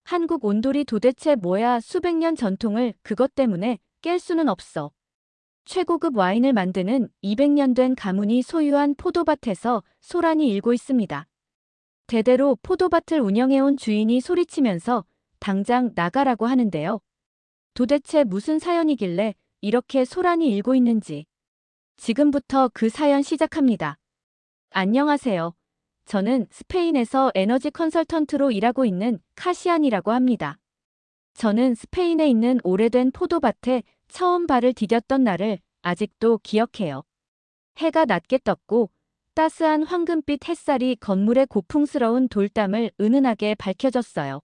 한국 온돌이 도대체 뭐야? 수백 년 전통을 그것 때문에 깰 수는 없어. 최고급 와인을 만드는 200년 된 가문이 소유한 포도밭에서 소란이 일고 있습니다. 대대로 포도밭을 운영해온 주인이 소리치면서 당장 나가라고 하는데요. 도대체 무슨 사연이길래 이렇게 소란이 일고 있는지 지금부터 그 사연 시작합니다. 안녕하세요. 저는 스페인에서 에너지 컨설턴트로 일하고 있는 카시안이라고 합니다. 저는 스페인에 있는 오래된 포도밭에 처음 발을 디뎠던 날을 아직도 기억해요. 해가 낮게 떴고 따스한 황금빛 햇살이 건물의 고풍스러운 돌담을 은은하게 밝혀줬어요.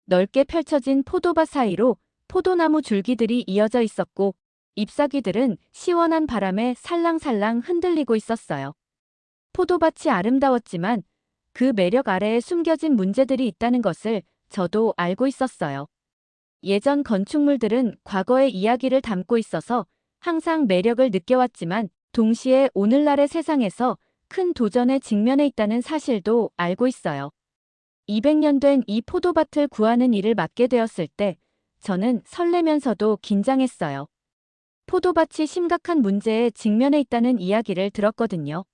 넓게 펼쳐진 포도밭 사이로 포도나무 줄기들이 이어져 있었고 잎사귀들은 시원한 바람에 살랑살랑 흔들리고 있었어요. 포도밭이 아름다웠지만 그 매력 아래에 숨겨진 문제들이 있다는 것을 저도 알고 있었어요. 예전 건축물들은 과거의 이야기를 담고 있어서 항상 매력을 느껴왔지만 동시에 오늘날의 세상에서 큰 도전에 직면해 있다는 사실도 알고 있어요. 200년 된 이 포도밭을 구하는 일을 맡게 되었을 때 저는 설레면서도 긴장했어요. 포도밭이 심각한 문제에 직면해 있다는 이야기를 들었거든요.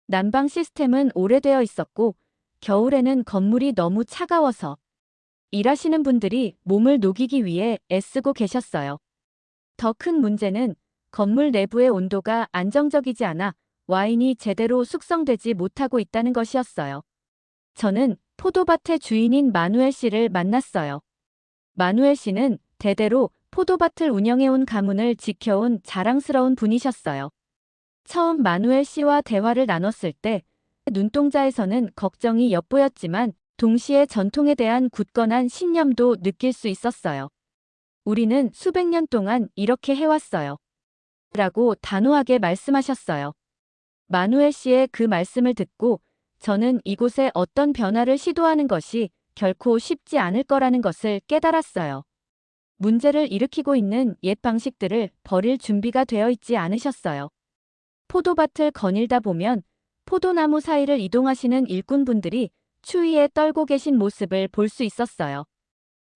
난방 시스템은 오래되어 있었고 겨울에는 건물이 너무 차가워서 일하시는 분들이 몸을 녹이기 위해 애쓰고 계셨어요. 더 큰 문제는 건물 내부의 온도가 안정적이지 않아 와인이 제대로 숙성되지 못하고 있다는 것이었어요. 저는 포도밭의 주인인 마누엘 씨를 만났어요. 마누엘 씨는 대대로 포도밭을 운영해온 가문을 지켜온 자랑스러운 분이셨어요. 처음 마누엘 씨와 대화를 나눴을 때 눈동자에서는 걱정이 엿보였지만 동시에 전통에 대한 굳건한 신념도 느낄 수 있었어요. 우리는 수백 년 동안 이렇게 해왔어요. 라고 단호하게 말씀하셨어요. 마누엘 씨의 그 말씀을 듣고 저는 이곳에 어떤 변화를 시도하는 것이 결코 쉽지 않을 거라는 것을 깨달았어요. 문제를 일으키고 있는 옛 방식들을 버릴 준비가 되어 있지 않으셨어요. 포도밭을 거닐다 보면 포도나무 사이를 이동하시는 일꾼분들이 추위에 떨고 계신 모습을 볼 수 있었어요.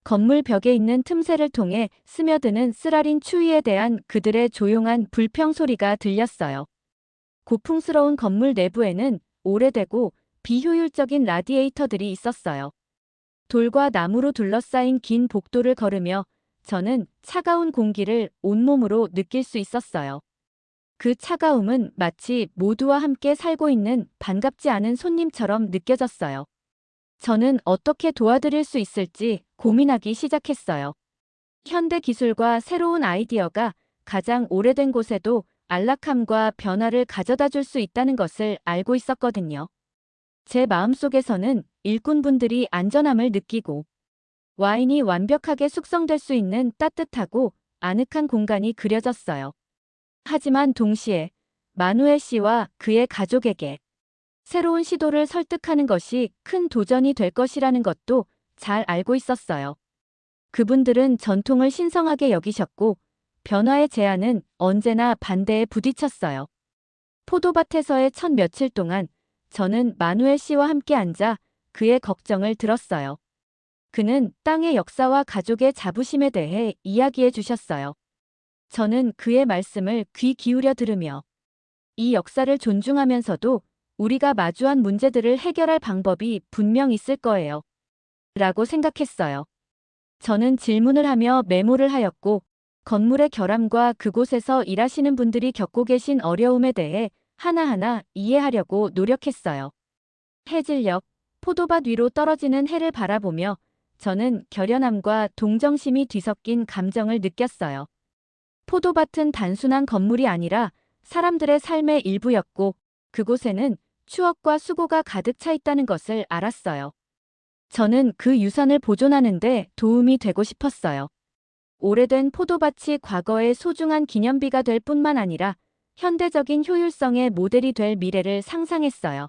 건물 벽에 있는 틈새를 통해 스며드는 쓰라린 추위에 대한 그들의 조용한 불평 소리가 들렸어요. 고풍스러운 건물 내부에는 오래되고 비효율적인 라디에이터들이 있었어요. 돌과 나무로 둘러싸인 긴 복도를 걸으며 저는 차가운 공기를 온몸으로 느낄 수 있었어요. 그 차가움은 마치 모두와 함께 살고 있는 반갑지 않은 손님처럼 느껴졌어요. 저는 어떻게 도와드릴 수 있을지 고민하기 시작했어요. 현대 기술과 새로운 아이디어가 가장 오래된 곳에도 안락함과 변화를 가져다 줄 수 있다는 것을 알고 있었거든요. 제 마음속에서는 일꾼분들이 안전함을 느끼고 와인이 완벽하게 숙성될 수 있는 따뜻하고 아늑한 공간이 그려졌어요. 하지만 동시에 마누엘 씨와 그의 가족에게 새로운 시도를 설득하는 것이 큰 도전이 될 것이라는 것도 잘 알고 있었어요. 그분들은 전통을 신성하게 여기셨고 변화의 제안은 언제나 반대에 부딪혔어요. 포도밭에서의 첫 며칠 동안 저는 마누엘 씨와 함께 앉아 그의 걱정을 들었어요. 그는 땅의 역사와 가족의 자부심에 대해 이야기해 주셨어요. 저는 그의 말씀을 귀 기울여 들으며 이 역사를 존중하면서도 우리가 마주한 문제들을 해결할 방법이 분명 있을 거예요. 라고 생각했어요. 저는 질문을 하며 메모를 하였고 건물의 결함과 그곳에서 일하시는 분들이 겪고 계신 어려움에 대해 하나하나 이해하려고 노력했어요. 해질녘 포도밭 위로 떨어지는 해를 바라보며 저는 결연함과 동정심이 뒤섞인 감정을 느꼈어요. 포도밭은 단순한 건물이 아니라 사람들의 삶의 일부였고 그곳에는 추억과 수고가 가득 차 있다는 것을 알았어요. 저는 그 유산을 보존하는 데 도움이 되고 싶었어요. 오래된 포도밭이 과거의 소중한 기념비가 될 뿐만 아니라 현대적인 효율성의 모델이 될 미래를 상상했어요.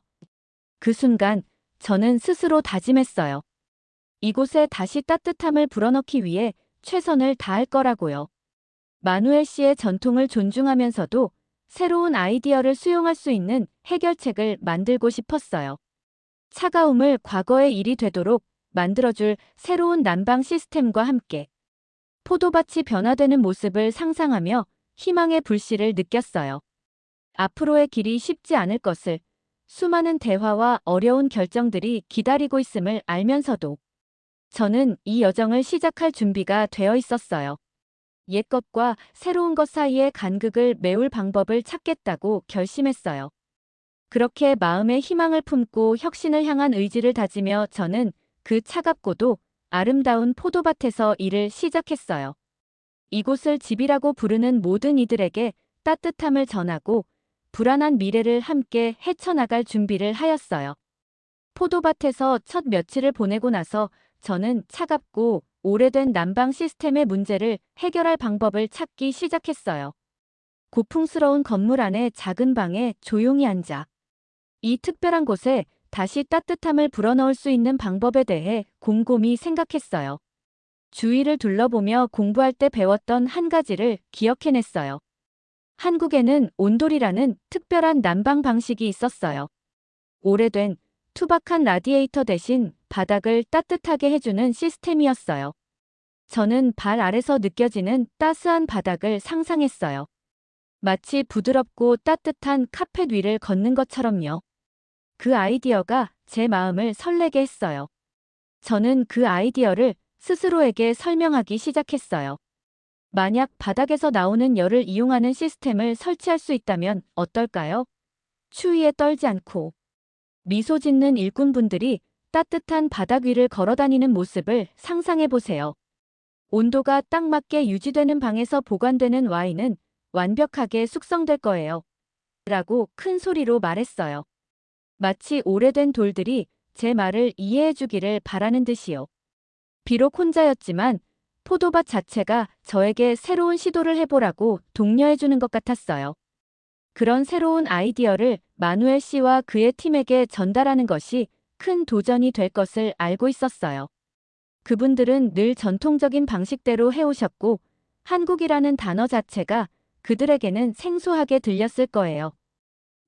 그 순간 저는 스스로 다짐했어요. 이곳에 다시 따뜻함을 불어넣기 위해 최선을 다할 거라고요. 마누엘 씨의 전통을 존중하면서도 새로운 아이디어를 수용할 수 있는 해결책을 만들고 싶었어요. 차가움을 과거의 일이 되도록 만들어줄 새로운 난방 시스템과 함께 포도밭이 변화되는 모습을 상상하며 희망의 불씨를 느꼈어요. 앞으로의 길이 쉽지 않을 것을, 수많은 대화와 어려운 결정들이 기다리고 있음을 알면서도 저는 이 여정을 시작할 준비가 되어 있었어요. 옛 것과 새로운 것 사이의 간극을 메울 방법을 찾겠다고 결심했어요. 그렇게 마음에 희망을 품고 혁신을 향한 의지를 다지며 저는 그 차갑고도 아름다운 포도밭에서 일을 시작했어요. 이곳을 집이라고 부르는 모든 이들에게 따뜻함을 전하고 불안한 미래를 함께 헤쳐나갈 준비를 하였어요. 포도밭에서 첫 며칠을 보내고 나서 저는 차갑고 오래된 난방 시스템의 문제를 해결할 방법을 찾기 시작했어요. 고풍스러운 건물 안의 작은 방에 조용히 앉아 이 특별한 곳에 다시 따뜻함을 불어넣을 수 있는 방법에 대해 곰곰이 생각했어요. 주위를 둘러보며 공부할 때 배웠던 한 가지를 기억해냈어요. 한국에는 온돌이라는 특별한 난방 방식이 있었어요. 오래된 투박한 라디에이터 대신 바닥을 따뜻하게 해주는 시스템이었어요. 저는 발 아래서 느껴지는 따스한 바닥을 상상했어요. 마치 부드럽고 따뜻한 카펫 위를 걷는 것처럼요. 그 아이디어가 제 마음을 설레게 했어요. 저는 그 아이디어를 스스로에게 설명하기 시작했어요. 만약 바닥에서 나오는 열을 이용하는 시스템을 설치할 수 있다면 어떨까요? 추위에 떨지 않고 미소 짓는 일꾼분들이 따뜻한 바닥 위를 걸어다니는 모습을 상상해 보세요. 온도가 딱 맞게 유지되는 방에서 보관되는 와인은 완벽하게 숙성될 거예요. 라고 큰 소리로 말했어요. 마치 오래된 돌들이 제 말을 이해해 주기를 바라는 듯이요. 비록 혼자였지만 포도밭 자체가 저에게 새로운 시도를 해보라고 독려해 주는 것 같았어요. 그런 새로운 아이디어를 마누엘 씨와 그의 팀에게 전달하는 것이 큰 도전이 될 것을 알고 있었어요. 그분들은 늘 전통적인 방식대로 해오셨고 한국이라는 단어 자체가 그들에게는 생소하게 들렸을 거예요.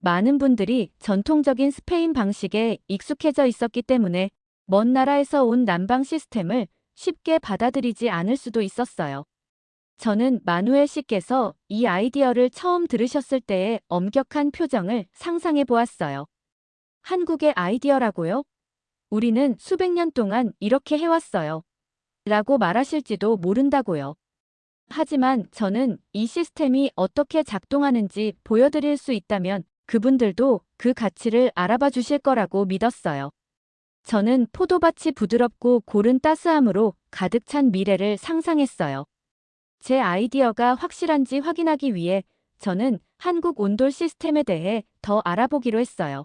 많은 분들이 전통적인 스페인 방식에 익숙해져 있었기 때문에 먼 나라에서 온 난방 시스템을 쉽게 받아들이지 않을 수도 있었어요. 저는 마누엘 씨께서 이 아이디어를 처음 들으셨을 때의 엄격한 표정을 상상해 보았어요. 한국의 아이디어라고요? 우리는 수백 년 동안 이렇게 해왔어요. 라고 말하실지도 모른다고요. 하지만 저는 이 시스템이 어떻게 작동하는지 보여드릴 수 있다면 그분들도 그 가치를 알아봐 주실 거라고 믿었어요. 저는 포도밭이 부드럽고 고른 따스함으로 가득 찬 미래를 상상했어요. 제 아이디어가 확실한지 확인하기 위해 저는 한국 온돌 시스템에 대해 더 알아보기로 했어요.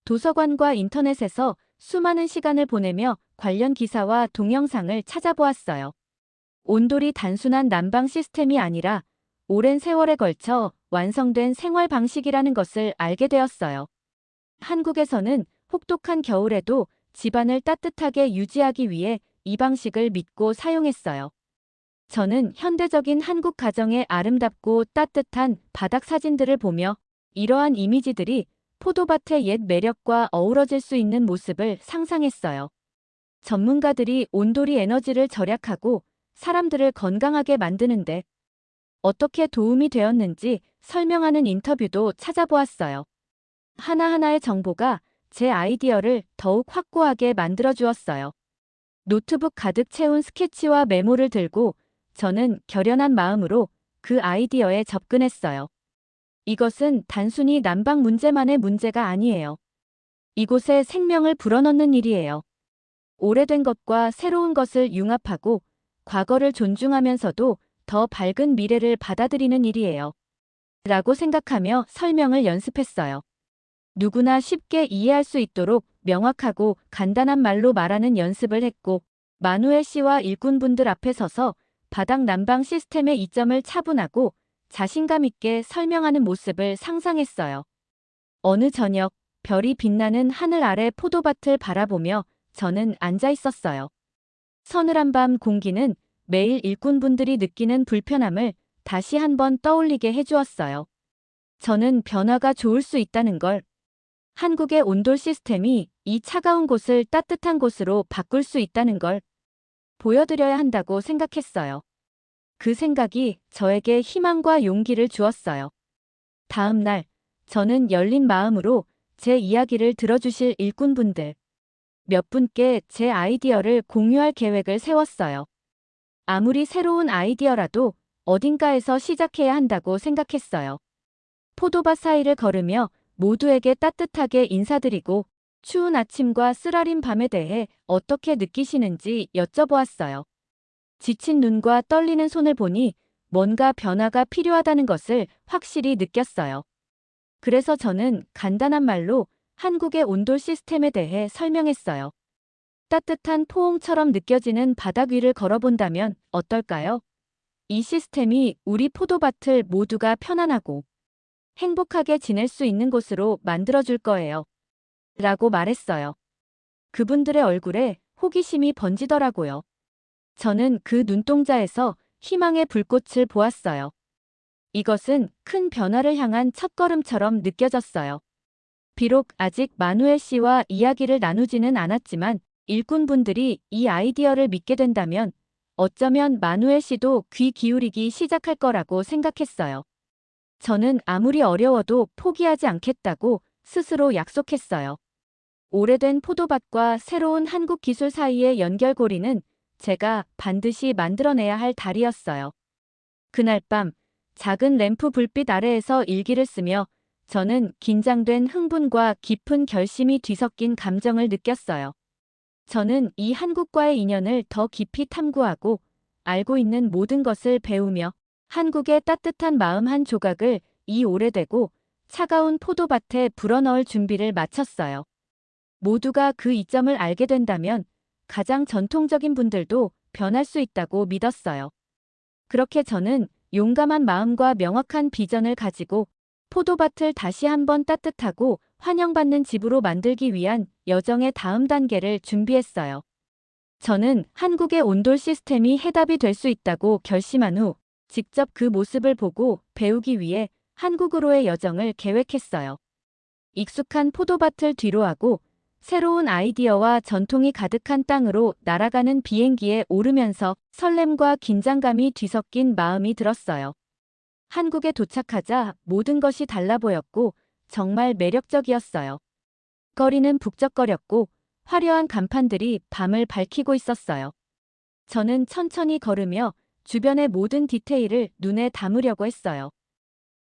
도서관과 인터넷에서 수많은 시간을 보내며 관련 기사와 동영상을 찾아보았어요. 온돌이 단순한 난방 시스템이 아니라 오랜 세월에 걸쳐 완성된 생활 방식이라는 것을 알게 되었어요. 한국에서는 혹독한 겨울에도 집안을 따뜻하게 유지하기 위해 이 방식을 믿고 사용했어요. 저는 현대적인 한국 가정의 아름답고 따뜻한 바닥 사진들을 보며 이러한 이미지들이 포도밭의 옛 매력과 어우러질 수 있는 모습을 상상했어요. 전문가들이 온돌이 에너지를 절약하고 사람들을 건강하게 만드는데 어떻게 도움이 되었는지 설명하는 인터뷰도 찾아보았어요. 하나하나의 정보가 제 아이디어를 더욱 확고하게 만들어 주었어요. 노트북 가득 채운 스케치와 메모를 들고 저는 결연한 마음으로 그 아이디어에 접근했어요. 이것은 단순히 난방 문제만의 문제가 아니에요. 이곳에 생명을 불어넣는 일이에요. 오래된 것과 새로운 것을 융합하고 과거를 존중하면서도 더 밝은 미래를 받아들이는 일이에요. 라고 생각하며 설명을 연습했어요. 누구나 쉽게 이해할 수 있도록 명확하고 간단한 말로 말하는 연습을 했고 마누엘 씨와 일꾼분들 앞에 서서 바닥 난방 시스템의 이점을 차분하고 자신감 있게 설명하는 모습을 상상했어요. 어느 저녁 별이 빛나는 하늘 아래 포도밭을 바라보며 저는 앉아 있었어요. 서늘한 밤 공기는 매일 일꾼분들이 느끼는 불편함을 다시 한번 떠올리게 해주었어요. 저는 변화가 좋을 수 있다는 걸, 한국의 온돌 시스템이 이 차가운 곳을 따뜻한 곳으로 바꿀 수 있다는 걸 보여드려야 한다고 생각했어요. 그 생각이 저에게 희망과 용기를 주었어요. 다음 날, 저는 열린 마음으로 제 이야기를 들어주실 일꾼분들 몇 분께 제 아이디어를 공유할 계획을 세웠어요. 아무리 새로운 아이디어라도 어딘가에서 시작해야 한다고 생각했어요. 포도밭 사이를 걸으며 모두에게 따뜻하게 인사드리고 추운 아침과 쓰라린 밤에 대해 어떻게 느끼시는지 여쭤보았어요. 지친 눈과 떨리는 손을 보니 뭔가 변화가 필요하다는 것을 확실히 느꼈어요. 그래서 저는 간단한 말로 한국의 온돌 시스템에 대해 설명했어요. 따뜻한 포옹처럼 느껴지는 바닥 위를 걸어본다면 어떨까요? 이 시스템이 우리 포도밭을 모두가 편안하고 행복하게 지낼 수 있는 곳으로 만들어줄 거예요. 라고 말했어요. 그분들의 얼굴에 호기심이 번지더라고요. 저는 그 눈동자에서 희망의 불꽃을 보았어요. 이것은 큰 변화를 향한 첫걸음처럼 느껴졌어요. 비록 아직 마누엘 씨와 이야기를 나누지는 않았지만 일꾼분들이 이 아이디어를 믿게 된다면 어쩌면 마누엘 씨도 귀 기울이기 시작할 거라고 생각했어요. 저는 아무리 어려워도 포기하지 않겠다고 스스로 약속했어요. 오래된 포도밭과 새로운 한국 기술 사이의 연결고리는 제가 반드시 만들어내야 할 달이었어요. 그날 밤 작은 램프 불빛 아래에서 일기를 쓰며 저는 긴장된 흥분과 깊은 결심이 뒤섞인 감정을 느꼈어요. 저는 이 한국과의 인연을 더 깊이 탐구하고 알고 있는 모든 것을 배우며 한국의 따뜻한 마음 한 조각을 이 오래되고 차가운 포도밭에 불어넣을 준비를 마쳤어요. 모두가 그 이점을 알게 된다면 가장 전통적인 분들도 변할 수 있다고 믿었어요. 그렇게 저는 용감한 마음과 명확한 비전을 가지고 포도밭을 다시 한번 따뜻하고 환영받는 집으로 만들기 위한 여정의 다음 단계를 준비했어요. 저는 한국의 온돌 시스템이 해답이 될 수 있다고 결심한 후 직접 그 모습을 보고 배우기 위해 한국으로의 여정을 계획했어요. 익숙한 포도밭을 뒤로하고 새로운 아이디어와 전통이 가득한 땅으로 날아가는 비행기에 오르면서 설렘과 긴장감이 뒤섞인 마음이 들었어요. 한국에 도착하자 모든 것이 달라 보였고 정말 매력적이었어요. 거리는 북적거렸고 화려한 간판들이 밤을 밝히고 있었어요. 저는 천천히 걸으며 주변의 모든 디테일을 눈에 담으려고 했어요.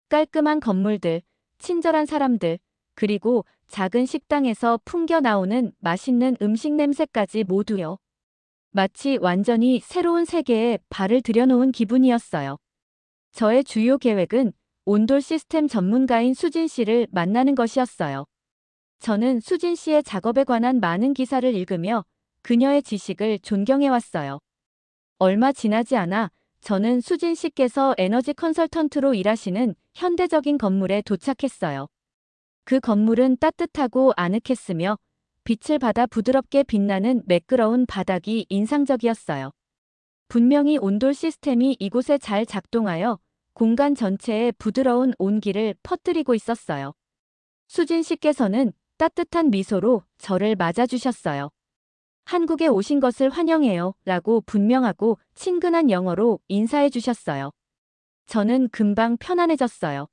깔끔한 건물들, 친절한 사람들, 그리고 작은 식당에서 풍겨 나오는 맛있는 음식 냄새까지 모두요. 마치 완전히 새로운 세계에 발을 들여놓은 기분이었어요. 저의 주요 계획은 온돌 시스템 전문가인 수진 씨를 만나는 것이었어요. 저는 수진 씨의 작업에 관한 많은 기사를 읽으며 그녀의 지식을 존경해왔어요. 얼마 지나지 않아 저는 수진 씨께서 에너지 컨설턴트로 일하시는 현대적인 건물에 도착했어요. 그 건물은 따뜻하고 아늑했으며 빛을 받아 부드럽게 빛나는 매끄러운 바닥이 인상적이었어요. 분명히 온돌 시스템이 이곳에 잘 작동하여 공간 전체에 부드러운 온기를 퍼뜨리고 있었어요. 수진 씨께서는 따뜻한 미소로 저를 맞아주셨어요. 한국에 오신 것을 환영해요 라고 분명하고 친근한 영어로 인사해 주셨어요. 저는 금방 편안해졌어요.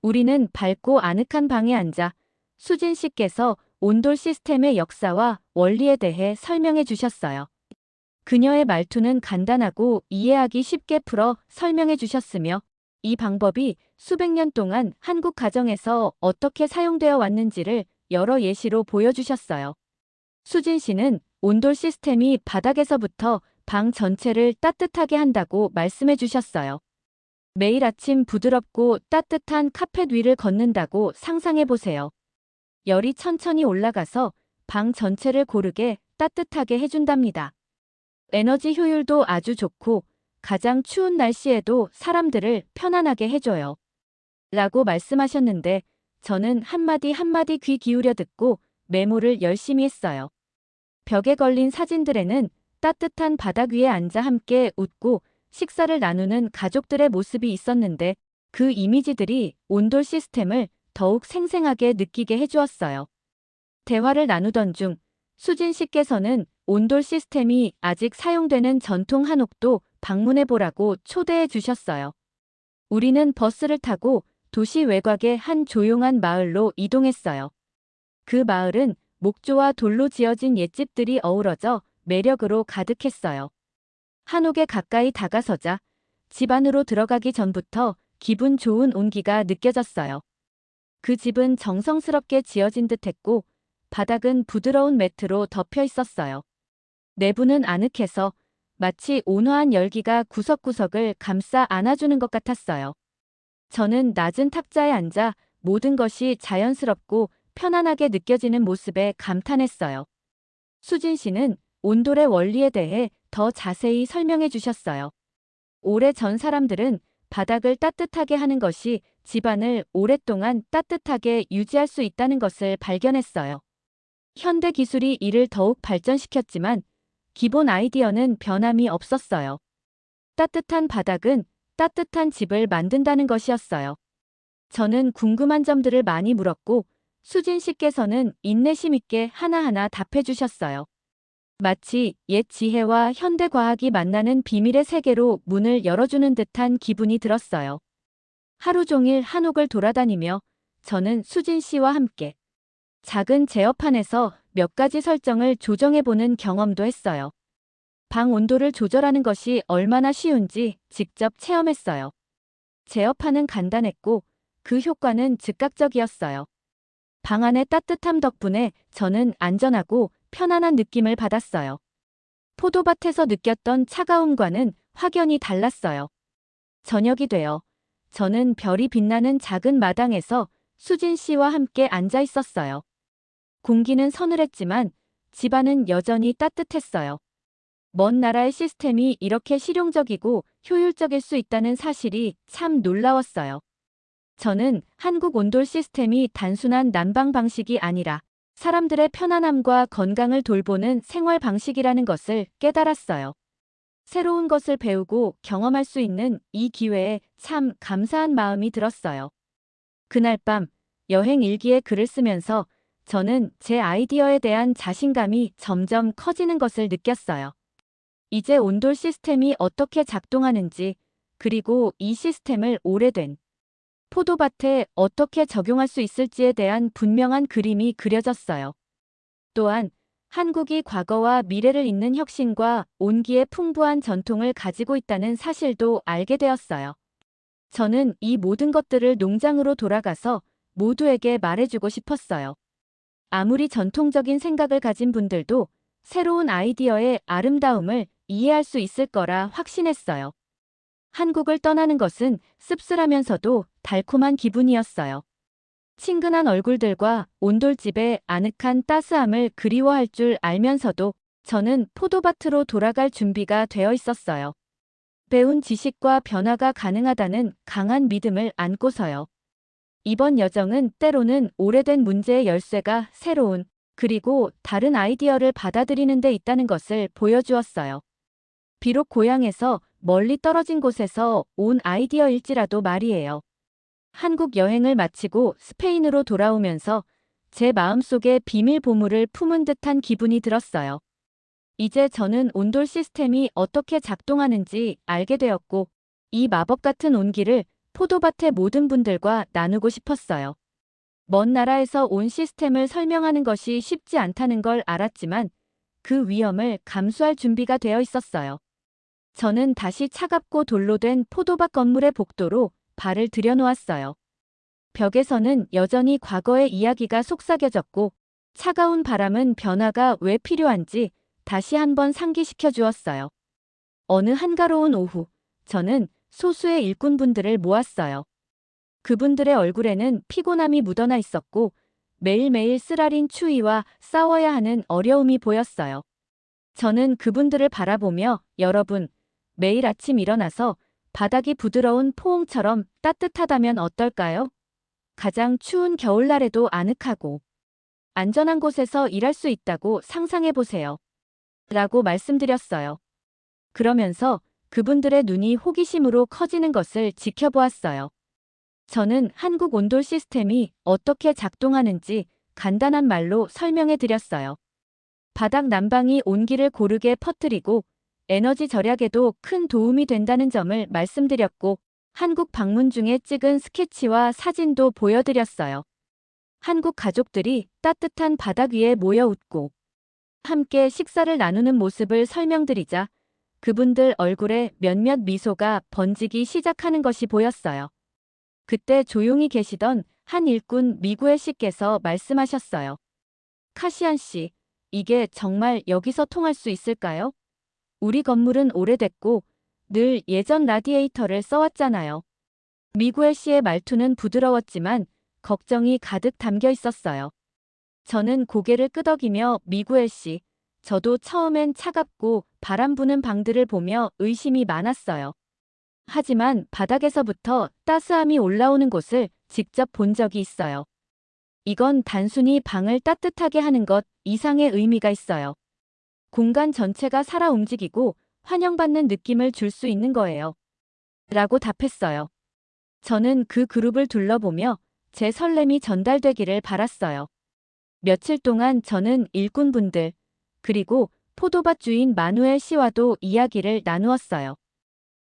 우리는 밝고 아늑한 방에 앉아 수진 씨께서 온돌 시스템의 역사와 원리에 대해 설명해 주셨어요. 그녀의 말투는 간단하고 이해하기 쉽게 풀어 설명해 주셨으며 이 방법이 수백 년 동안 한국 가정에서 어떻게 사용되어 왔는지를 여러 예시로 보여주셨어요. 수진 씨는 온돌 시스템이 바닥에서부터 방 전체를 따뜻하게 한다고 말씀해 주셨어요. 매일 아침 부드럽고 따뜻한 카펫 위를 걷는다고 상상해 보세요. 열이 천천히 올라가서 방 전체를 고르게 따뜻하게 해준답니다. 에너지 효율도 아주 좋고 가장 추운 날씨에도 사람들을 편안하게 해줘요. 라고 말씀하셨는데 저는 한마디 한마디 귀 기울여 듣고 메모를 열심히 했어요. 벽에 걸린 사진들에는 따뜻한 바닥 위에 앉아 함께 웃고 식사를 나누는 가족들의 모습이 있었는데 그 이미지들이 온돌 시스템을 더욱 생생하게 느끼게 해주었어요. 대화를 나누던 중 수진 씨께서는 온돌 시스템이 아직 사용되는 전통 한옥도 방문해보라고 초대해 주셨어요. 우리는 버스를 타고 도시 외곽의 한 조용한 마을로 이동했어요. 그 마을은 목조와 돌로 지어진 옛집들이 어우러져 매력으로 가득했어요. 한옥에 가까이 다가서자 집 안으로 들어가기 전부터 기분 좋은 온기가 느껴졌어요. 그 집은 정성스럽게 지어진 듯했고 바닥은 부드러운 매트로 덮여 있었어요. 내부는 아늑해서 마치 온화한 열기가 구석구석을 감싸 안아주는 것 같았어요. 저는 낮은 탁자에 앉아 모든 것이 자연스럽고 편안하게 느껴지는 모습에 감탄했어요. 수진 씨는 온돌의 원리에 대해 더 자세히 설명해 주셨어요. 오래전 사람들은 바닥을 따뜻하게 하는 것이 집안을 오랫동안 따뜻하게 유지할 수 있다는 것을 발견했어요. 현대 기술이 이를 더욱 발전시켰지만 기본 아이디어는 변함이 없었어요. 따뜻한 바닥은 따뜻한 집을 만든다는 것이었어요. 저는 궁금한 점들을 많이 물었고 수진 씨께서는 인내심 있게 하나하나 답해 주셨어요. 마치 옛 지혜와 현대 과학이 만나는 비밀의 세계로 문을 열어주는 듯한 기분이 들었어요. 하루 종일 한옥을 돌아다니며 저는 수진 씨와 함께 작은 제어판에서 몇 가지 설정을 조정해보는 경험도 했어요. 방 온도를 조절하는 것이 얼마나 쉬운지 직접 체험했어요. 제어판은 간단했고 그 효과는 즉각적이었어요. 방 안의 따뜻함 덕분에 저는 안전하고 편안한 느낌을 받았어요. 포도밭에서 느꼈던 차가움과는 확연히 달랐어요. 저녁이 되어 저는 별이 빛나는 작은 마당에서 수진 씨와 함께 앉아 있었어요. 공기는 서늘했지만 집안은 여전히 따뜻했어요. 먼 나라의 시스템이 이렇게 실용적이고 효율적일 수 있다는 사실이 참 놀라웠어요. 저는 한국 온돌 시스템이 단순한 난방 방식이 아니라 사람들의 편안함과 건강을 돌보는 생활 방식이라는 것을 깨달았어요. 새로운 것을 배우고 경험할 수 있는 이 기회에 참 감사한 마음이 들었어요. 그날 밤 여행 일기에 글을 쓰면서 저는 제 아이디어에 대한 자신감이 점점 커지는 것을 느꼈어요. 이제 온돌 시스템이 어떻게 작동하는지, 그리고 이 시스템을 오래된 포도밭에 어떻게 적용할 수 있을지에 대한 분명한 그림이 그려졌어요. 또한 한국이 과거와 미래를 잇는 혁신과 온기의 풍부한 전통을 가지고 있다는 사실도 알게 되었어요. 저는 이 모든 것들을 농장으로 돌아가서 모두에게 말해주고 싶었어요. 아무리 전통적인 생각을 가진 분들도 새로운 아이디어의 아름다움을 이해할 수 있을 거라 확신했어요. 한국을 떠나는 것은 씁쓸하면서도 달콤한 기분이었어요. 친근한 얼굴들과 온돌집의 아늑한 따스함을 그리워할 줄 알면서도 저는 포도밭으로 돌아갈 준비가 되어 있었어요. 배운 지식과 변화가 가능하다는 강한 믿음을 안고서요. 이번 여정은 때로는 오래된 문제의 열쇠가 새로운 그리고 다른 아이디어를 받아들이는 데 있다는 것을 보여주었어요. 비록 고향에서 멀리 떨어진 곳에서 온 아이디어일지라도 말이에요. 한국 여행을 마치고 스페인으로 돌아오면서 제 마음속에 비밀 보물을 품은 듯한 기분이 들었어요. 이제 저는 온돌 시스템이 어떻게 작동하는지 알게 되었고 이 마법 같은 온기를 포도밭의 모든 분들과 나누고 싶었어요. 먼 나라에서 온 시스템을 설명하는 것이 쉽지 않다는 걸 알았지만 그 위험을 감수할 준비가 되어 있었어요. 저는 다시 차갑고 돌로 된 포도밭 건물의 복도로 발을 들여놓았어요. 벽에서는 여전히 과거의 이야기가 속삭여졌고 차가운 바람은 변화가 왜 필요한지 다시 한번 상기시켜 주었어요. 어느 한가로운 오후, 저는 소수의 일꾼분들을 모았어요. 그분들의 얼굴에는 피곤함이 묻어나 있었고 매일매일 쓰라린 추위와 싸워야 하는 어려움이 보였어요. 저는 그분들을 바라보며 여러분, 매일 아침 일어나서 바닥이 부드러운 포옹처럼 따뜻하다면 어떨까요? 가장 추운 겨울날에도 아늑하고 안전한 곳에서 일할 수 있다고 상상해 보세요. 라고 말씀드렸어요. 그러면서 그분들의 눈이 호기심으로 커지는 것을 지켜보았어요. 저는 한국 온돌 시스템이 어떻게 작동하는지 간단한 말로 설명해 드렸어요. 바닥 난방이 온기를 고르게 퍼뜨리고 에너지 절약에도 큰 도움이 된다는 점을 말씀드렸고, 한국 방문 중에 찍은 스케치와 사진도 보여드렸어요. 한국 가족들이 따뜻한 바닥 위에 모여 웃고 함께 식사를 나누는 모습을 설명드리자 그분들 얼굴에 몇몇 미소가 번지기 시작하는 것이 보였어요. 그때 조용히 계시던 한 일꾼 미구엘 씨께서 말씀하셨어요. 카시안 씨, 이게 정말 여기서 통할 수 있을까요? 우리 건물은 오래됐고 늘 예전 라디에이터를 써왔잖아요. 미구엘 씨의 말투는 부드러웠지만 걱정이 가득 담겨 있었어요. 저는 고개를 끄덕이며 미구엘 씨, 저도 처음엔 차갑고 바람 부는 방들을 보며 의심이 많았어요. 하지만 바닥에서부터 따스함이 올라오는 곳을 직접 본 적이 있어요. 이건 단순히 방을 따뜻하게 하는 것 이상의 의미가 있어요. 공간 전체가 살아 움직이고 환영받는 느낌을 줄 수 있는 거예요. 라고 답했어요. 저는 그 그룹을 둘러보며 제 설렘이 전달되기를 바랐어요. 며칠 동안 저는 일꾼분들, 그리고 포도밭 주인 마누엘 씨와도 이야기를 나누었어요.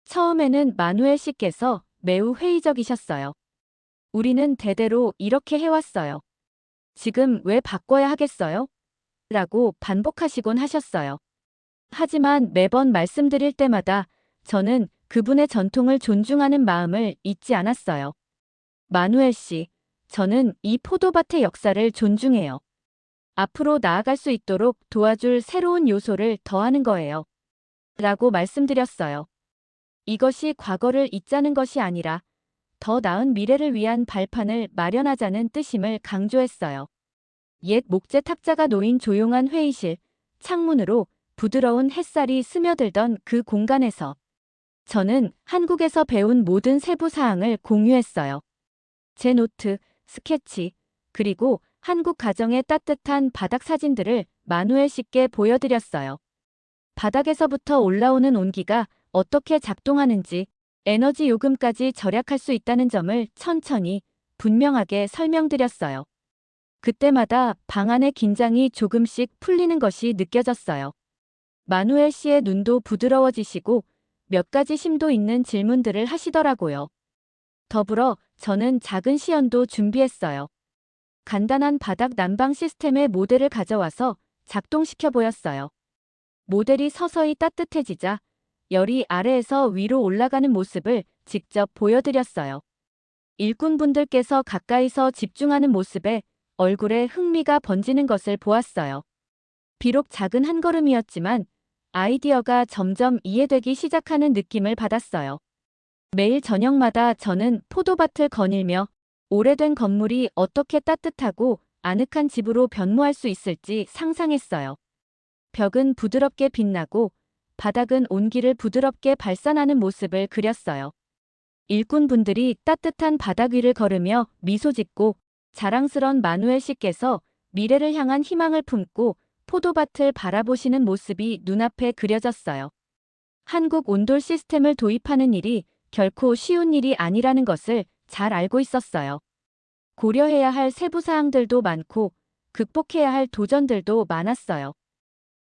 처음에는 마누엘 씨께서 매우 회의적이셨어요. 우리는 대대로 이렇게 해왔어요. 지금 왜 바꿔야 하겠어요? 라고 반복하시곤 하셨어요. 하지만 매번 말씀드릴 때마다 저는 그분의 전통을 존중하는 마음을 잊지 않았어요. 마누엘 씨, 저는 이 포도밭의 역사를 존중해요. 앞으로 나아갈 수 있도록 도와줄 새로운 요소를 더하는 거예요. 라고 말씀드렸어요. 이것이 과거를 잊자는 것이 아니라 더 나은 미래를 위한 발판을 마련하자는 뜻임을 강조했어요. 옛 목재 탁자가 놓인 조용한 회의실, 창문으로 부드러운 햇살이 스며들던 그 공간에서 저는 한국에서 배운 모든 세부 사항을 공유했어요. 제 노트, 스케치, 그리고 한국 가정의 따뜻한 바닥 사진들을 마누엘 씨께 보여드렸어요. 바닥에서부터 올라오는 온기가 어떻게 작동하는지, 에너지 요금까지 절약할 수 있다는 점을 천천히, 분명하게 설명드렸어요. 그때마다 방 안의 긴장이 조금씩 풀리는 것이 느껴졌어요. 마누엘 씨의 눈도 부드러워지시고 몇 가지 심도 있는 질문들을 하시더라고요. 더불어 저는 작은 시연도 준비했어요. 간단한 바닥 난방 시스템의 모델을 가져와서 작동시켜 보였어요. 모델이 서서히 따뜻해지자 열이 아래에서 위로 올라가는 모습을 직접 보여드렸어요. 일꾼분들께서 가까이서 집중하는 모습에 얼굴에 흥미가 번지는 것을 보았어요. 비록 작은 한 걸음이었지만 아이디어가 점점 이해되기 시작하는 느낌을 받았어요. 매일 저녁마다 저는 포도밭을 거닐며 오래된 건물이 어떻게 따뜻하고 아늑한 집으로 변모할 수 있을지 상상했어요. 벽은 부드럽게 빛나고 바닥은 온기를 부드럽게 발산하는 모습을 그렸어요. 일꾼분들이 따뜻한 바닥 위를 걸으며 미소 짓고 자랑스런 마누엘 씨께서 미래를 향한 희망을 품고 포도밭을 바라보시는 모습이 눈앞에 그려졌어요. 한국 온돌 시스템을 도입하는 일이 결코 쉬운 일이 아니라는 것을 잘 알고 있었어요. 고려해야 할 세부 사항들도 많고 극복해야 할 도전들도 많았어요.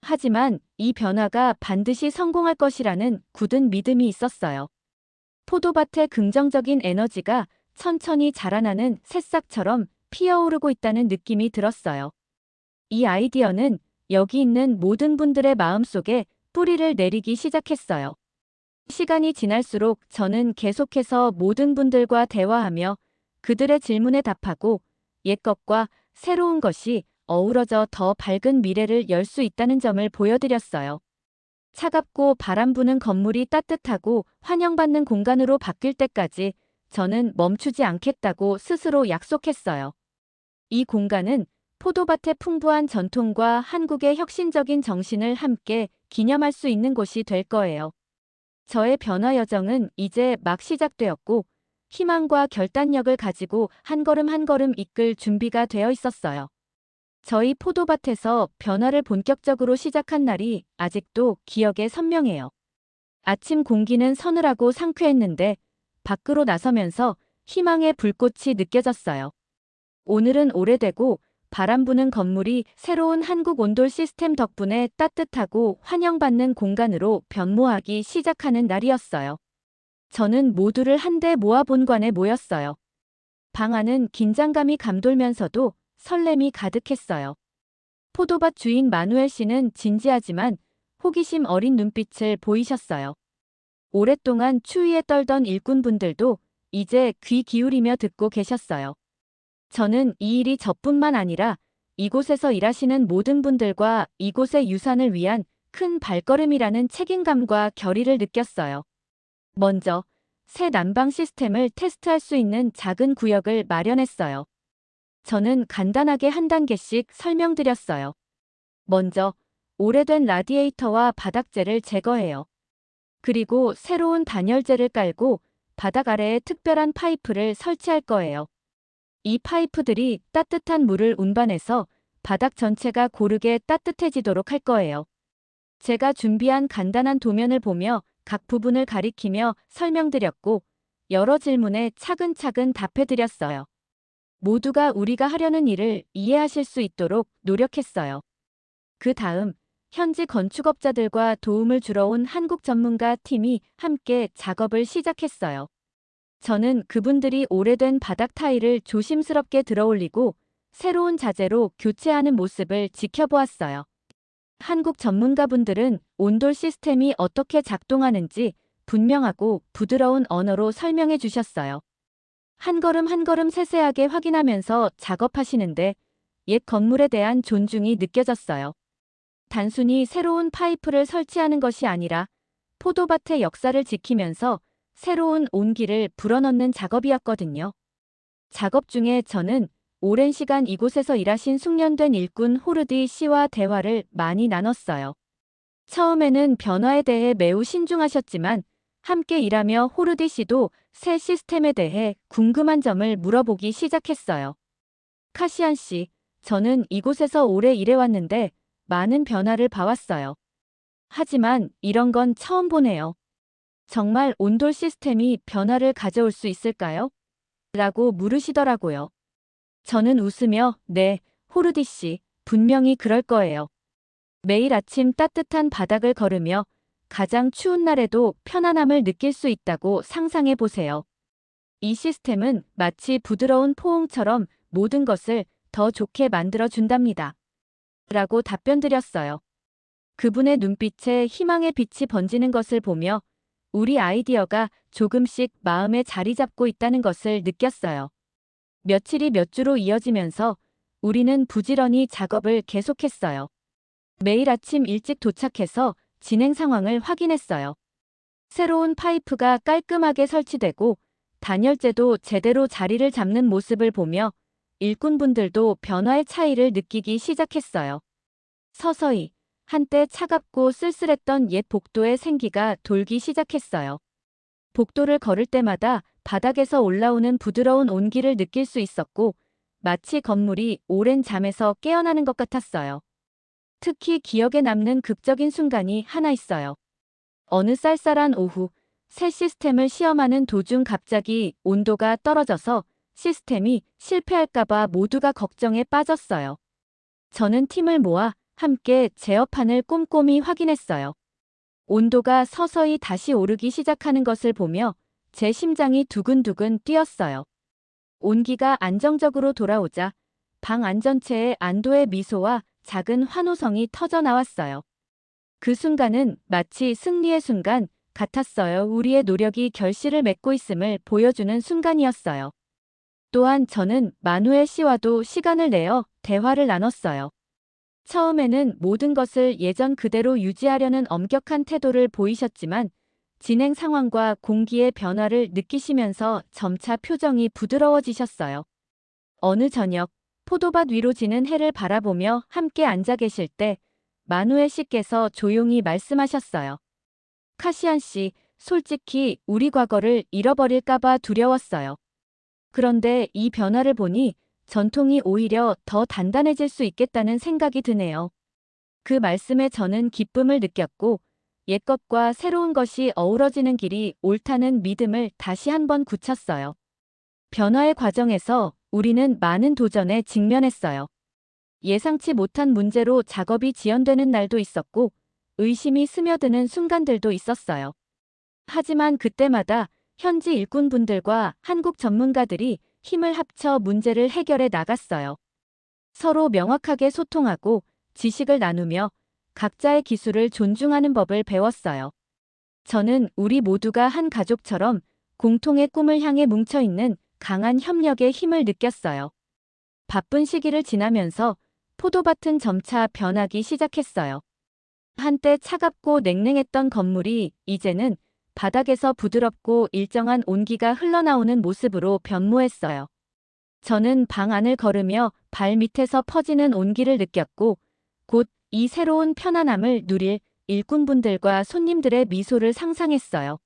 하지만 이 변화가 반드시 성공할 것이라는 굳은 믿음이 있었어요. 포도밭의 긍정적인 에너지가 천천히 자라나는 새싹처럼 피어오르고 있다는 느낌이 들었어요. 이 아이디어는 여기 있는 모든 분들의 마음속에 뿌리를 내리기 시작했어요. 시간이 지날수록 저는 계속해서 모든 분들과 대화하며 그들의 질문에 답하고 옛 것과 새로운 것이 어우러져 더 밝은 미래를 열 수 있다는 점을 보여드렸어요. 차갑고 바람 부는 건물이 따뜻하고 환영받는 공간으로 바뀔 때까지 저는 멈추지 않겠다고 스스로 약속했어요. 이 공간은 포도밭의 풍부한 전통과 한국의 혁신적인 정신을 함께 기념할 수 있는 곳이 될 거예요. 저의 변화 여정은 이제 막 시작되었고 희망과 결단력을 가지고 한 걸음 한 걸음 이끌 준비가 되어 있었어요. 저희 포도밭에서 변화를 본격적으로 시작한 날이 아직도 기억에 선명해요. 아침 공기는 서늘하고 상쾌했는데 밖으로 나서면서 희망의 불꽃이 느껴졌어요. 오늘은 오래되고 바람 부는 건물이 새로운 한국 온돌 시스템 덕분에 따뜻하고 환영받는 공간으로 변모하기 시작하는 날이었어요. 저는 모두를 한데 모아 본관에 모였어요. 방 안은 긴장감이 감돌면서도 설렘이 가득했어요. 포도밭 주인 마누엘 씨는 진지하지만 호기심 어린 눈빛을 보이셨어요. 오랫동안 추위에 떨던 일꾼분들도 이제 귀 기울이며 듣고 계셨어요. 저는 이 일이 저뿐만 아니라 이곳에서 일하시는 모든 분들과 이곳의 유산을 위한 큰 발걸음이라는 책임감과 결의를 느꼈어요. 먼저 새 난방 시스템을 테스트할 수 있는 작은 구역을 마련했어요. 저는 간단하게 한 단계씩 설명드렸어요. 먼저 오래된 라디에이터와 바닥재를 제거해요. 그리고 새로운 단열재를 깔고 바닥 아래에 특별한 파이프를 설치할 거예요. 이 파이프들이 따뜻한 물을 운반해서 바닥 전체가 고르게 따뜻해지도록 할 거예요. 제가 준비한 간단한 도면을 보며 각 부분을 가리키며 설명드렸고 여러 질문에 차근차근 답해드렸어요. 모두가 우리가 하려는 일을 이해하실 수 있도록 노력했어요. 그 다음 현지 건축업자들과 도움을 주러 온 한국 전문가 팀이 함께 작업을 시작했어요. 저는 그분들이 오래된 바닥 타일을 조심스럽게 들어올리고 새로운 자재로 교체하는 모습을 지켜보았어요. 한국 전문가분들은 온돌 시스템이 어떻게 작동하는지 분명하고 부드러운 언어로 설명해 주셨어요. 한 걸음 한 걸음 세세하게 확인하면서 작업하시는데 옛 건물에 대한 존중이 느껴졌어요. 단순히 새로운 파이프를 설치하는 것이 아니라 포도밭의 역사를 지키면서 새로운 온기를 불어넣는 작업이었거든요. 작업 중에 저는 오랜 시간 이곳에서 일하신 숙련된 일꾼 호르디 씨와 대화를 많이 나눴어요. 처음에는 변화에 대해 매우 신중하셨지만 함께 일하며 호르디 씨도 새 시스템에 대해 궁금한 점을 물어보기 시작했어요. 카시안 씨, 저는 이곳에서 오래 일해왔는데 많은 변화를 봐왔어요. 하지만 이런 건 처음 보네요. 정말 온돌 시스템이 변화를 가져올 수 있을까요? 라고 물으시더라고요. 저는 웃으며 네, 호르디 씨, 분명히 그럴 거예요. 매일 아침 따뜻한 바닥을 걸으며 가장 추운 날에도 편안함을 느낄 수 있다고 상상해 보세요. 이 시스템은 마치 부드러운 포옹처럼 모든 것을 더 좋게 만들어 준답니다. 라고 답변드렸어요. 그분의 눈빛에 희망의 빛이 번지는 것을 보며 우리 아이디어가 조금씩 마음에 자리 잡고 있다는 것을 느꼈어요. 며칠이 몇 주로 이어지면서 우리는 부지런히 작업을 계속했어요. 매일 아침 일찍 도착해서 진행 상황을 확인했어요. 새로운 파이프가 깔끔하게 설치되고 단열재도 제대로 자리를 잡는 모습을 보며 일꾼분들도 변화의 차이를 느끼기 시작했어요. 서서히 한때 차갑고 쓸쓸했던 옛 복도의 생기가 돌기 시작했어요. 복도를 걸을 때마다 바닥에서 올라오는 부드러운 온기를 느낄 수 있었고 마치 건물이 오랜 잠에서 깨어나는 것 같았어요. 특히 기억에 남는 극적인 순간이 하나 있어요. 어느 쌀쌀한 오후, 새 시스템을 시험하는 도중 갑자기 온도가 떨어져서 시스템이 실패할까봐 모두가 걱정에 빠졌어요. 저는 팀을 모아 함께 제어판을 꼼꼼히 확인했어요. 온도가 서서히 다시 오르기 시작하는 것을 보며 제 심장이 두근두근 뛰었어요. 온기가 안정적으로 돌아오자 방 안전체에 안도의 미소와 작은 환호성이 터져 나왔어요. 그 순간은 마치 승리의 순간 같았어요. 우리의 노력이 결실을 맺고 있음을 보여주는 순간이었어요. 또한 저는 마누엘 씨와도 시간을 내어 대화를 나눴어요. 처음에는 모든 것을 예전 그대로 유지하려는 엄격한 태도를 보이셨지만 진행 상황과 공기의 변화를 느끼시면서 점차 표정이 부드러워지셨어요. 어느 저녁, 포도밭 위로 지는 해를 바라보며 함께 앉아 계실 때 마누엘 씨께서 조용히 말씀하셨어요. 카시안 씨, 솔직히 우리 과거를 잃어버릴까봐 두려웠어요. 그런데 이 변화를 보니 전통이 오히려 더 단단해질 수 있겠다는 생각이 드네요. 그 말씀에 저는 기쁨을 느꼈고 옛것과 새로운 것이 어우러지는 길이 옳다는 믿음을 다시 한번 굳혔어요. 변화의 과정에서 우리는 많은 도전에 직면했어요. 예상치 못한 문제로 작업이 지연되는 날도 있었고, 의심이 스며드는 순간들도 있었어요. 하지만 그때마다 현지 일꾼분들과 한국 전문가들이 힘을 합쳐 문제를 해결해 나갔어요. 서로 명확하게 소통하고 지식을 나누며 각자의 기술을 존중하는 법을 배웠어요. 저는 우리 모두가 한 가족처럼 공통의 꿈을 향해 뭉쳐있는 강한 협력의 힘을 느꼈어요. 바쁜 시기를 지나면서 포도밭은 점차 변하기 시작했어요. 한때 차갑고 냉랭했던 건물이 이제는 바닥에서 부드럽고 일정한 온기가 흘러나오는 모습으로 변모했어요. 저는 방 안을 걸으며 발 밑에서 퍼지는 온기를 느꼈고, 곧 이 새로운 편안함을 누릴 일꾼분들과 손님들의 미소를 상상했어요.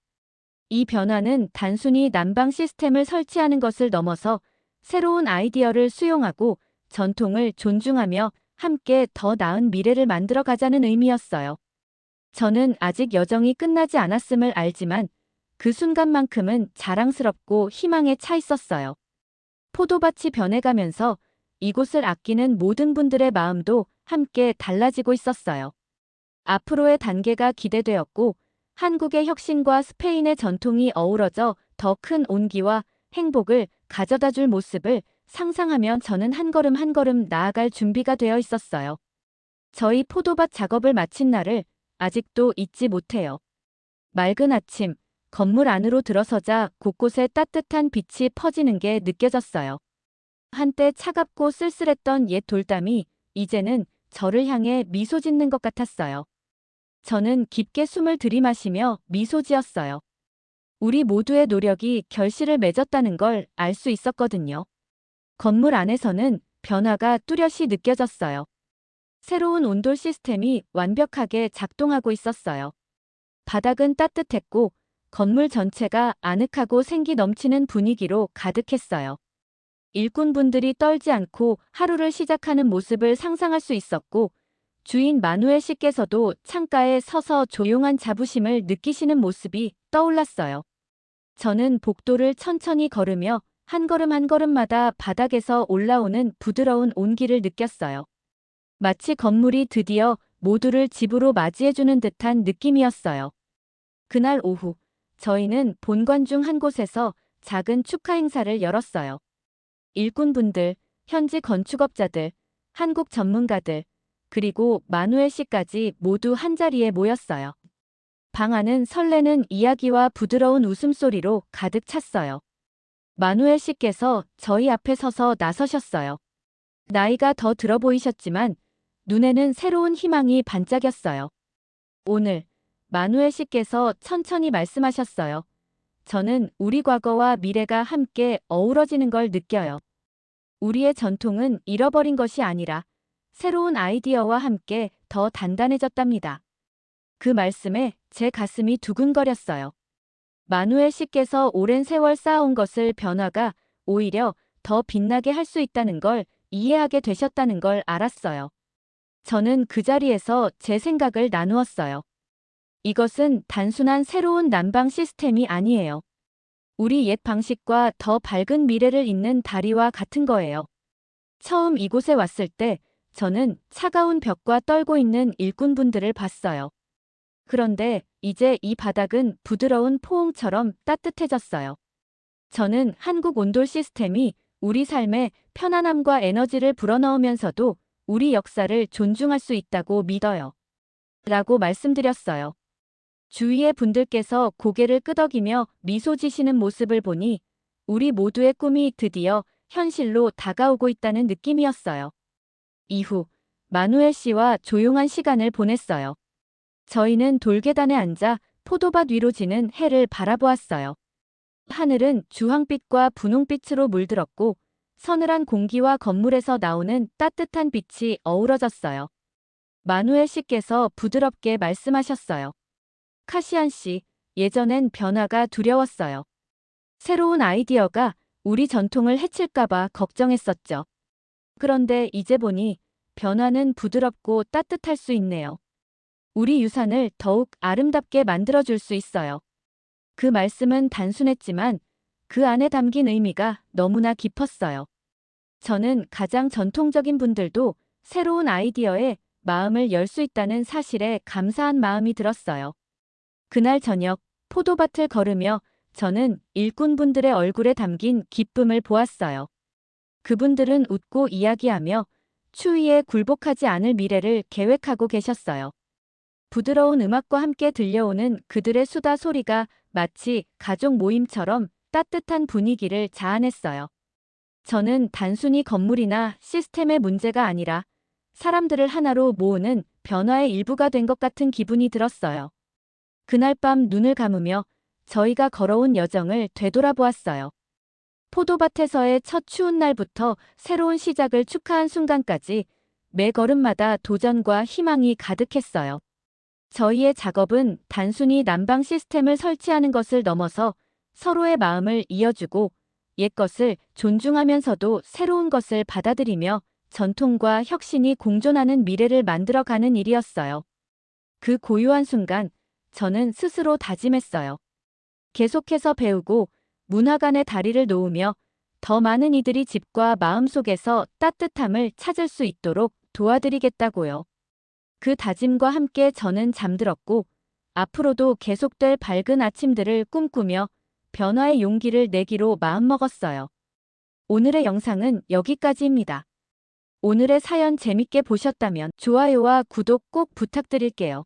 이 변화는 단순히 난방 시스템을 설치하는 것을 넘어서 새로운 아이디어를 수용하고 전통을 존중하며 함께 더 나은 미래를 만들어 가자는 의미였어요. 저는 아직 여정이 끝나지 않았음을 알지만 그 순간만큼은 자랑스럽고 희망에 차 있었어요. 포도밭이 변해가면서 이곳을 아끼는 모든 분들의 마음도 함께 달라지고 있었어요. 앞으로의 단계가 기대되었고, 한국의 혁신과 스페인의 전통이 어우러져 더 큰 온기와 행복을 가져다 줄 모습을 상상하며 저는 한 걸음 한 걸음 나아갈 준비가 되어 있었어요. 저희 포도밭 작업을 마친 날을 아직도 잊지 못해요. 맑은 아침, 건물 안으로 들어서자 곳곳에 따뜻한 빛이 퍼지는 게 느껴졌어요. 한때 차갑고 쓸쓸했던 옛 돌담이 이제는 저를 향해 미소 짓는 것 같았어요. 저는 깊게 숨을 들이마시며 미소 지었어요. 우리 모두의 노력이 결실을 맺었다는 걸 알 수 있었거든요. 건물 안에서는 변화가 뚜렷이 느껴졌어요. 새로운 온돌 시스템이 완벽하게 작동하고 있었어요. 바닥은 따뜻했고 건물 전체가 아늑하고 생기 넘치는 분위기로 가득했어요. 일꾼분들이 떨지 않고 하루를 시작하는 모습을 상상할 수 있었고, 주인 마누엘 씨께서도 창가에 서서 조용한 자부심을 느끼시는 모습이 떠올랐어요. 저는 복도를 천천히 걸으며 한 걸음 한 걸음마다 바닥에서 올라오는 부드러운 온기를 느꼈어요. 마치 건물이 드디어 모두를 집으로 맞이해주는 듯한 느낌이었어요. 그날 오후, 저희는 본관 중 한 곳에서 작은 축하 행사를 열었어요. 일꾼분들, 현지 건축업자들, 한국 전문가들, 그리고 마누엘 씨까지 모두 한자리에 모였어요. 방 안은 설레는 이야기와 부드러운 웃음소리로 가득 찼어요. 마누엘 씨께서 저희 앞에 서서 나서셨어요. 나이가 더 들어 보이셨지만 눈에는 새로운 희망이 반짝였어요. 오늘 마누엘 씨께서 천천히 말씀하셨어요. 저는 우리 과거와 미래가 함께 어우러지는 걸 느껴요. 우리의 전통은 잃어버린 것이 아니라 새로운 아이디어와 함께 더 단단해졌답니다. 그 말씀에 제 가슴이 두근거렸어요. 마누엘 씨께서 오랜 세월 쌓아온 것을 변화가 오히려 더 빛나게 할 수 있다는 걸 이해하게 되셨다는 걸 알았어요. 저는 그 자리에서 제 생각을 나누었어요. 이것은 단순한 새로운 난방 시스템이 아니에요. 우리 옛 방식과 더 밝은 미래를 잇는 다리와 같은 거예요. 처음 이곳에 왔을 때 저는 차가운 벽과 떨고 있는 일꾼분들을 봤어요. 그런데 이제 이 바닥은 부드러운 포옹처럼 따뜻해졌어요. 저는 한국 온돌 시스템이 우리 삶에 편안함과 에너지를 불어넣으면서도 우리 역사를 존중할 수 있다고 믿어요. 라고 말씀드렸어요. 주위의 분들께서 고개를 끄덕이며 미소 지시는 모습을 보니 우리 모두의 꿈이 드디어 현실로 다가오고 있다는 느낌이었어요. 이후 마누엘 씨와 조용한 시간을 보냈어요. 저희는 돌계단에 앉아 포도밭 위로 지는 해를 바라보았어요. 하늘은 주황빛과 분홍빛으로 물들었고 서늘한 공기와 건물에서 나오는 따뜻한 빛이 어우러졌어요. 마누엘 씨께서 부드럽게 말씀하셨어요. 카시안 씨, 예전엔 변화가 두려웠어요. 새로운 아이디어가 우리 전통을 해칠까봐 걱정했었죠. 그런데 이제 보니 변화는 부드럽고 따뜻할 수 있네요. 우리 유산을 더욱 아름답게 만들어줄 수 있어요. 그 말씀은 단순했지만 그 안에 담긴 의미가 너무나 깊었어요. 저는 가장 전통적인 분들도 새로운 아이디어에 마음을 열 수 있다는 사실에 감사한 마음이 들었어요. 그날 저녁 포도밭을 걸으며 저는 일꾼분들의 얼굴에 담긴 기쁨을 보았어요. 그분들은 웃고 이야기하며 추위에 굴복하지 않을 미래를 계획하고 계셨어요. 부드러운 음악과 함께 들려오는 그들의 수다 소리가 마치 가족 모임처럼 따뜻한 분위기를 자아냈어요. 저는 단순히 건물이나 시스템의 문제가 아니라 사람들을 하나로 모으는 변화의 일부가 된 것 같은 기분이 들었어요. 그날 밤 눈을 감으며 저희가 걸어온 여정을 되돌아보았어요. 포도밭에서의 첫 추운 날부터 새로운 시작을 축하한 순간까지 매 걸음마다 도전과 희망이 가득했어요. 저희의 작업은 단순히 난방 시스템을 설치하는 것을 넘어서 서로의 마음을 이어주고 옛것을 존중하면서도 새로운 것을 받아들이며 전통과 혁신이 공존하는 미래를 만들어가는 일이었어요. 그 고요한 순간 저는 스스로 다짐했어요. 계속해서 배우고 문화 간의 다리를 놓으며 더 많은 이들이 집과 마음속에서 따뜻함을 찾을 수 있도록 도와드리겠다고요. 그 다짐과 함께 저는 잠들었고 앞으로도 계속될 밝은 아침들을 꿈꾸며 변화의 용기를 내기로 마음먹었어요. 오늘의 영상은 여기까지입니다. 오늘의 사연 재밌게 보셨다면 좋아요와 구독 꼭 부탁드릴게요.